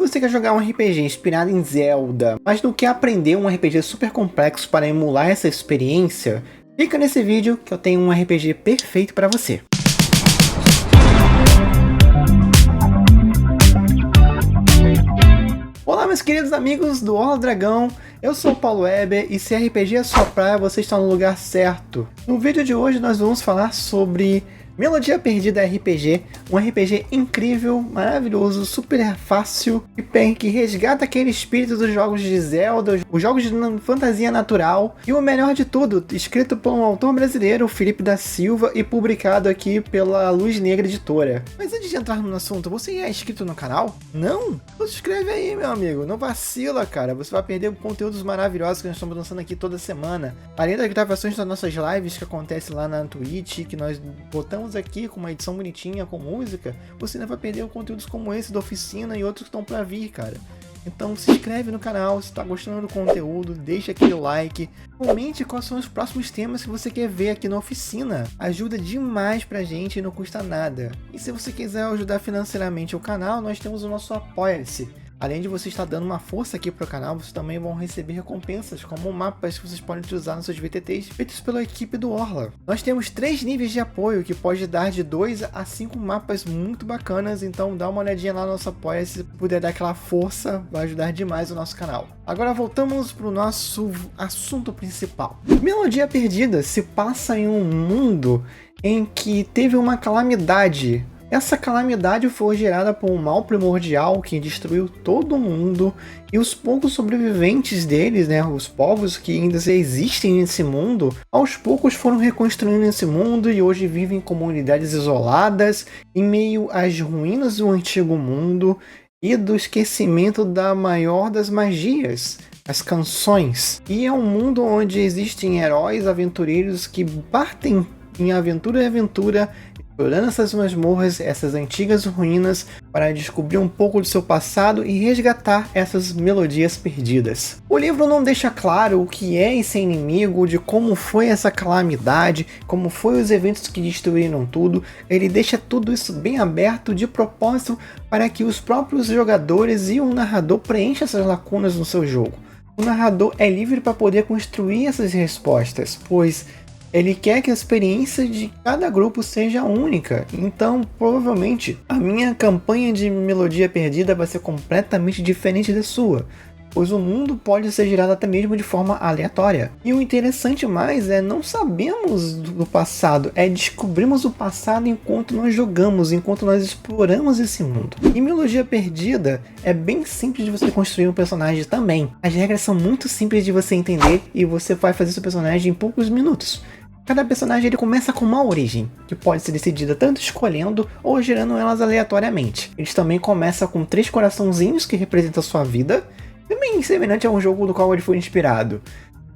Se você quer jogar um RPG inspirado em Zelda, mas não quer aprender um RPG super complexo para emular essa experiência, clica nesse vídeo que eu tenho um RPG perfeito para você. Olá meus queridos amigos do Orla Dragão, eu sou o Paulo Weber e se RPG é sua praia, você está no lugar certo. No vídeo de hoje nós vamos falar sobre Melodia Perdida RPG, um RPG incrível, maravilhoso, super fácil, que resgata aquele espírito dos jogos de Zelda, os jogos de fantasia natural, e o melhor de tudo, escrito por um autor brasileiro, Felipe da Silva, e publicado aqui pela Luz Negra Editora. Mas antes de entrar no assunto, você é inscrito no canal? Não? Então se inscreve aí, meu amigo, não vacila, cara, você vai perder conteúdos maravilhosos que nós estamos lançando aqui toda semana. Além das gravações das nossas lives que acontecem lá na Twitch, que nós botamos aqui com uma edição bonitinha, com música, você ainda vai perder conteúdos como esse da oficina e outros que estão pra vir, cara. Então se inscreve no canal, se tá gostando do conteúdo, deixa aquele like, comente quais são os próximos temas que você quer ver aqui na oficina. Ajuda demais pra gente e não custa nada. E se você quiser ajudar financeiramente o canal, nós temos o nosso Apoia-se. Além de você estar dando uma força aqui para o canal, vocês também vão receber recompensas, como mapas que vocês podem utilizar nos seus VTTs, feitos pela equipe do Orla. Nós temos 3 níveis de apoio, que pode dar de 2 a 5 mapas muito bacanas, então dá uma olhadinha lá no nosso apoio, se puder dar aquela força, vai ajudar demais o nosso canal. Agora voltamos para o nosso assunto principal. Melodia Perdida se passa em um mundo em que teve uma calamidade. Essa calamidade foi gerada por um mal primordial que destruiu todo mundo, e os poucos sobreviventes deles, os povos que ainda existem nesse mundo, aos poucos foram reconstruindo esse mundo e hoje vivem em comunidades isoladas, em meio às ruínas do antigo mundo e do esquecimento da maior das magias, as canções. E é um mundo onde existem heróis aventureiros que partem em aventura e aventura, explorando essas masmorras, essas antigas ruínas, para descobrir um pouco do seu passado e resgatar essas melodias perdidas. O livro não deixa claro o que é esse inimigo, de como foi essa calamidade, como foi os eventos que destruíram tudo. Ele deixa tudo isso bem aberto de propósito para que os próprios jogadores e o narrador preencham essas lacunas no seu jogo. O narrador é livre para poder construir essas respostas, pois ele quer que a experiência de cada grupo seja única, então provavelmente a minha campanha de Melodia Perdida vai ser completamente diferente da sua, pois o mundo pode ser gerado até mesmo de forma aleatória. E o interessante mais é não sabemos do passado, é descobrimos o passado enquanto nós jogamos, enquanto nós exploramos esse mundo. E Melodia Perdida é bem simples de você construir um personagem também. As regras são muito simples de você entender e você vai fazer seu personagem em poucos minutos. Cada personagem ele começa com uma origem, que pode ser decidida tanto escolhendo ou gerando elas aleatoriamente. Eles também começam com 3 coraçãozinhos que representam a sua vida, também semelhante a um jogo do qual ele foi inspirado.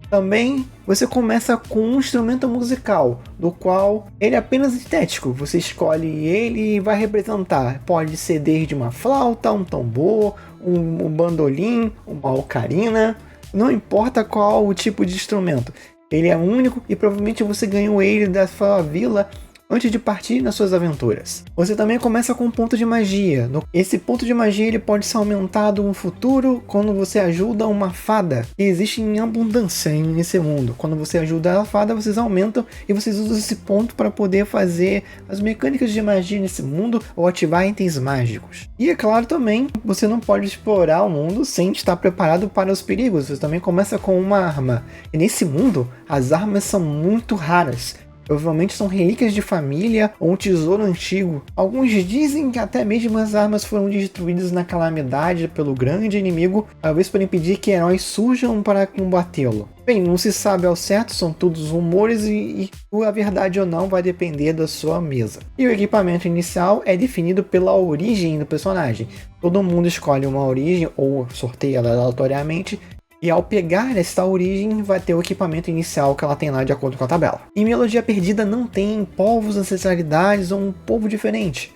Também você começa com um instrumento musical, do qual ele é apenas estético. Você escolhe ele e vai representar. Pode ser desde uma flauta, um tambor, um bandolim, uma ocarina, não importa qual o tipo de instrumento. Ele é único e provavelmente você ganhou ele da sua vila antes de partir nas suas aventuras. Você também começa com um ponto de magia. Esse ponto de magia ele pode ser aumentado no futuro quando você ajuda uma fada, que existe em abundância nesse mundo. Quando você ajuda a fada, vocês aumentam e vocês usam esse ponto para poder fazer as mecânicas de magia nesse mundo ou ativar itens mágicos. E é claro também, você não pode explorar o mundo sem estar preparado para os perigos. Você também começa com uma arma. E nesse mundo, as armas são muito raras. Provavelmente são relíquias de família ou um tesouro antigo. Alguns dizem que até mesmo as armas foram destruídas na calamidade pelo grande inimigo, talvez para impedir que heróis surjam para combatê-lo. Bem, não se sabe ao certo, são todos rumores e a verdade ou não vai depender da sua mesa. E o equipamento inicial é definido pela origem do personagem. Todo mundo escolhe uma origem ou sorteia ela aleatoriamente. E ao pegar essa origem, vai ter o equipamento inicial que ela tem lá de acordo com a tabela. E Melodia Perdida não tem povos, ancestralidades ou um povo diferente.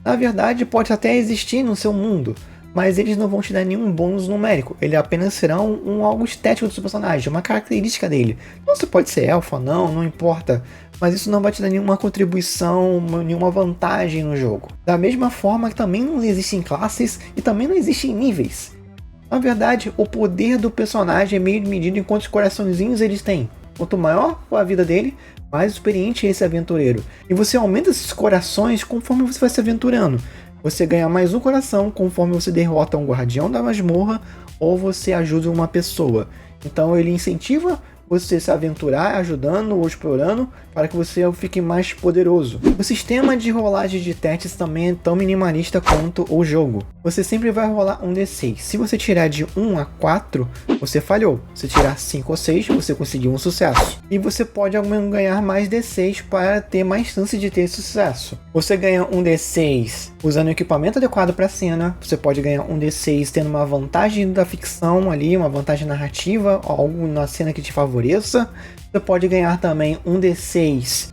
Na verdade, pode até existir no seu mundo, mas eles não vão te dar nenhum bônus numérico. Ele apenas será algo estético do seu personagem, uma característica dele. Então você pode ser elfo ou não importa. Mas isso não vai te dar nenhuma contribuição, nenhuma vantagem no jogo. Da mesma forma que também não existem classes e também não existem níveis. Na verdade, o poder do personagem é meio medido em quantos coraçõezinhos eles têm. Quanto maior for a vida dele, mais experiente é esse aventureiro. E você aumenta esses corações conforme você vai se aventurando. Você ganha mais um coração conforme você derrota um guardião da masmorra ou você ajuda uma pessoa. Então ele incentiva você se aventurar ajudando ou explorando para que você fique mais poderoso. O sistema de rolagem de testes também é tão minimalista quanto o jogo. Você sempre vai rolar um D6. Se você tirar de 1 a 4, você falhou. Se tirar 5 ou 6, você conseguiu um sucesso. E você pode ganhar mais D6 para ter mais chance de ter sucesso. Você ganha um D6 usando o equipamento adequado para a cena. Você pode ganhar um D6 tendo uma vantagem da ficção ali, uma vantagem narrativa, algo na cena que te favoreça. Você pode ganhar também um D6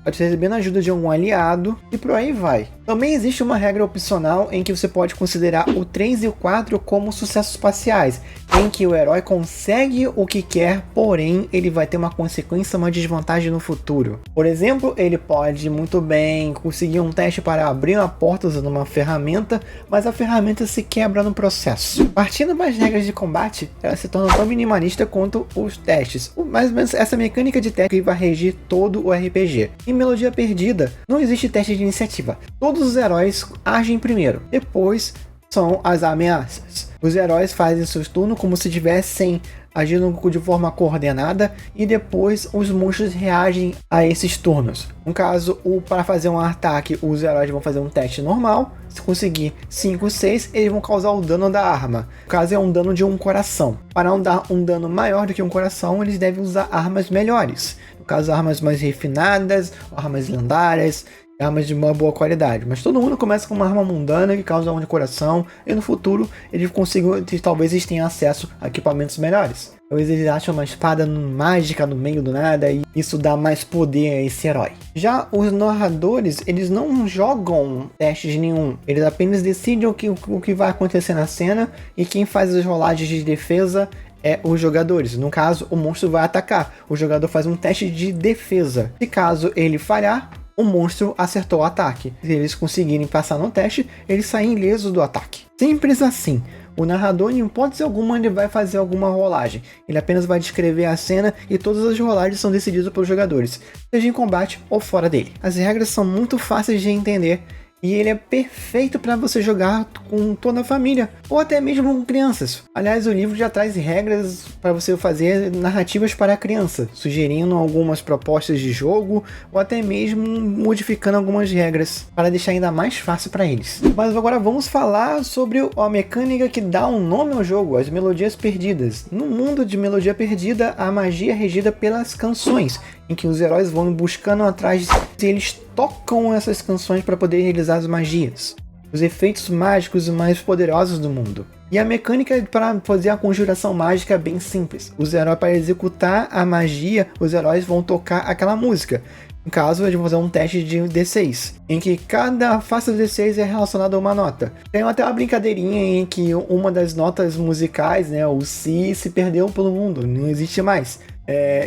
recebendo a ajuda de um aliado e por aí vai. Também existe uma regra opcional em que você pode considerar o 3 e o 4 como sucessos parciais, em que o herói consegue o que quer, porém ele vai ter uma consequência, uma desvantagem no futuro. Por exemplo, ele pode muito bem conseguir um teste para abrir uma porta usando uma ferramenta, mas a ferramenta se quebra no processo. Partindo das regras de combate, ela se torna tão minimalista quanto os testes. Mais ou menos essa mecânica de teste que vai regir todo o RPG. Em Melodia Perdida, não existe teste de iniciativa. Todos os heróis agem primeiro, depois são as ameaças. Os heróis fazem seus turnos como se estivessem agindo de forma coordenada e depois os monstros reagem a esses turnos. No caso, para fazer um ataque, os heróis vão fazer um teste normal. Se conseguir 5, 6, eles vão causar o dano da arma. No caso, é um dano de um coração. Para não dar um dano maior do que um coração, eles devem usar armas melhores. No caso, armas mais refinadas, armas lendárias, armas de uma boa qualidade. Mas todo mundo começa com uma arma mundana que causa um de coração e no futuro eles consigam, talvez eles tenham acesso a equipamentos melhores. Talvez eles acham uma espada mágica no meio do nada e isso dá mais poder a esse herói. Já os narradores, eles não jogam testes nenhum. Eles apenas decidem o que vai acontecer na cena e quem faz as rolagens de defesa é os jogadores. No caso, o monstro vai atacar. O jogador faz um teste de defesa. Se caso ele falhar, o monstro acertou o ataque. Se eles conseguirem passar no teste, eles saem ilesos do ataque. Simples assim. O narrador, em hipótese alguma, ele vai fazer alguma rolagem. Ele apenas vai descrever a cena e todas as rolagens são decididas pelos jogadores, seja em combate ou fora dele. As regras são muito fáceis de entender e ele é perfeito para você jogar com toda a família ou até mesmo com crianças. Aliás, o livro já traz regras para você fazer narrativas para a criança, sugerindo algumas propostas de jogo ou até mesmo modificando algumas regras para deixar ainda mais fácil para eles. Mas agora vamos falar sobre a mecânica que dá um nome ao jogo, as melodias perdidas. No mundo de Melodia Perdida, a magia é regida pelas canções, em que os heróis vão buscando atrás e eles tocam essas canções para poder realizar as magias, os efeitos mágicos mais poderosos do mundo. E a mecânica para fazer a conjuração mágica é bem simples. Os heróis, para executar a magia, os heróis vão tocar aquela música. No caso, eles vão fazer um teste de D6, em que cada face do D6 é relacionado a uma nota. Tem até uma brincadeirinha em que uma das notas musicais, né, o Si, se perdeu pelo mundo, não existe mais.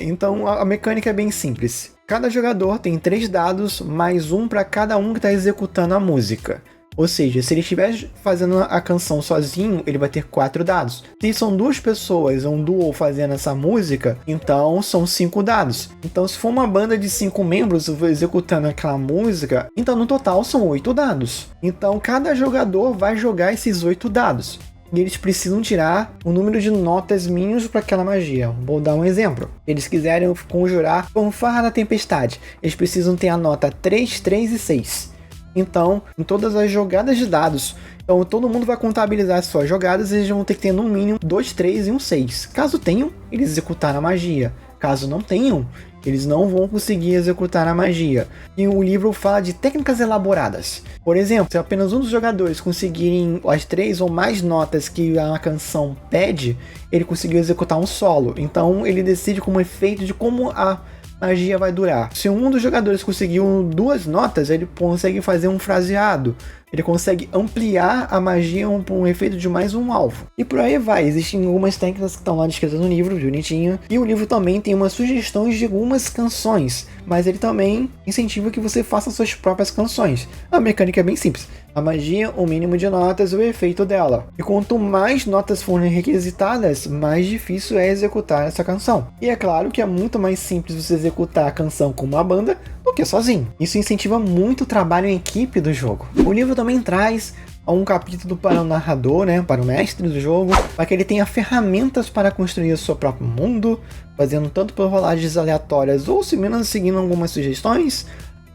Então a mecânica é bem simples. Cada jogador tem 3 dados, mais um para cada um que está executando a música. Ou seja, se ele estiver fazendo a canção sozinho, ele vai ter 4 dados. Se são 2 pessoas, um duo fazendo essa música, então são 5 dados. Então se for uma banda de 5 membros executando aquela música, então no total são 8 dados. Então cada jogador vai jogar esses 8 dados. E eles precisam tirar o número de notas mínimos para aquela magia. Vou dar um exemplo. Eles quiserem conjurar Fanfarra da Tempestade. Eles precisam ter a nota 3, 3 e 6. Então, em todas as jogadas de dados, então todo mundo vai contabilizar as suas jogadas e eles vão ter que ter no mínimo 2, 3 e um 6. Caso tenham, eles executaram a magia. Caso não tenham, eles não vão conseguir executar a magia. E o livro fala de técnicas elaboradas. Por exemplo, se apenas um dos jogadores conseguirem as 3 ou mais notas que a canção pede, ele conseguiu executar um solo. Então ele decide como efeito de como a magia vai durar. Se um dos jogadores conseguiu 2 notas, ele consegue fazer um fraseado. Ele consegue ampliar a magia para um efeito de mais um alvo. E por aí vai. Existem algumas técnicas que estão lá descritas no livro, bonitinho. E o livro também tem umas sugestões de algumas canções. Mas ele também incentiva que você faça suas próprias canções. A mecânica é bem simples. A magia, o mínimo de notas e o efeito dela. E quanto mais notas forem requisitadas, mais difícil é executar essa canção. E é claro que é muito mais simples você executar a canção com uma banda do que sozinho. Isso incentiva muito o trabalho em equipe do jogo. O livro também traz um capítulo para o narrador, né, para o mestre do jogo, para que ele tenha ferramentas para construir o seu próprio mundo, fazendo tanto por rolagens aleatórias ou se menos seguindo algumas sugestões.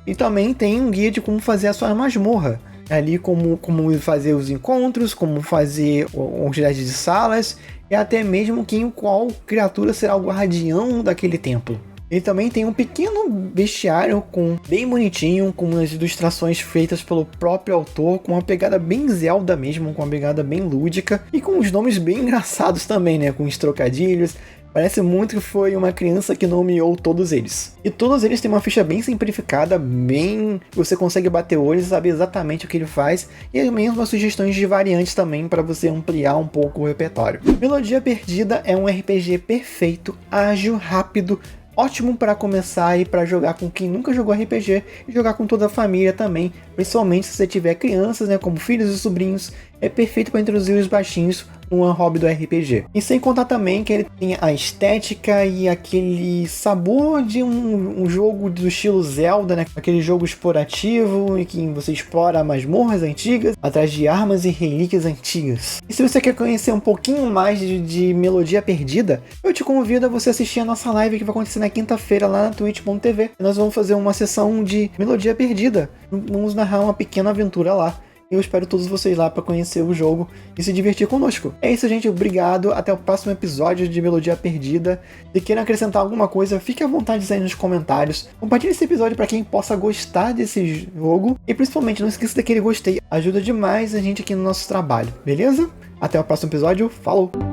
E também tem um guia de como fazer a sua masmorra. Ali como fazer os encontros, como fazer os de salas e até mesmo qual criatura será o guardião daquele templo. Ele também tem um pequeno bestiário bem bonitinho, com umas ilustrações feitas pelo próprio autor, com uma pegada bem Zelda mesmo, com uma pegada bem lúdica e com os nomes bem engraçados também, né, com os trocadilhos. Parece muito que foi uma criança que nomeou todos eles. E todos eles têm uma ficha bem simplificada, você consegue bater o olho e saber exatamente o que ele faz. E mesmo sugestões de variantes também para você ampliar um pouco o repertório. Melodia Perdida é um RPG perfeito, ágil, rápido, ótimo para começar e para jogar com quem nunca jogou RPG e jogar com toda a família também, principalmente se você tiver crianças, né, como filhos e sobrinhos. É perfeito para introduzir os baixinhos no hobby do RPG. E sem contar também que ele tem a estética e aquele sabor de um jogo do estilo Zelda, né? Aquele jogo explorativo em que você explora masmorras antigas atrás de armas e relíquias antigas. E se você quer conhecer um pouquinho mais de Melodia Perdida, eu te convido a você assistir a nossa live que vai acontecer na quinta-feira lá na twitch.tv. Nós vamos fazer uma sessão de Melodia Perdida. Vamos narrar uma pequena aventura lá. Eu espero todos vocês lá para conhecer o jogo e se divertir conosco. É isso, gente. Obrigado. Até o próximo episódio de Melodia Perdida. Se queiram acrescentar alguma coisa, fique à vontade aí nos comentários. Compartilhe esse episódio para quem possa gostar desse jogo. E principalmente, não esqueça daquele gostei. Ajuda demais a gente aqui no nosso trabalho, beleza? Até o próximo episódio. Falou!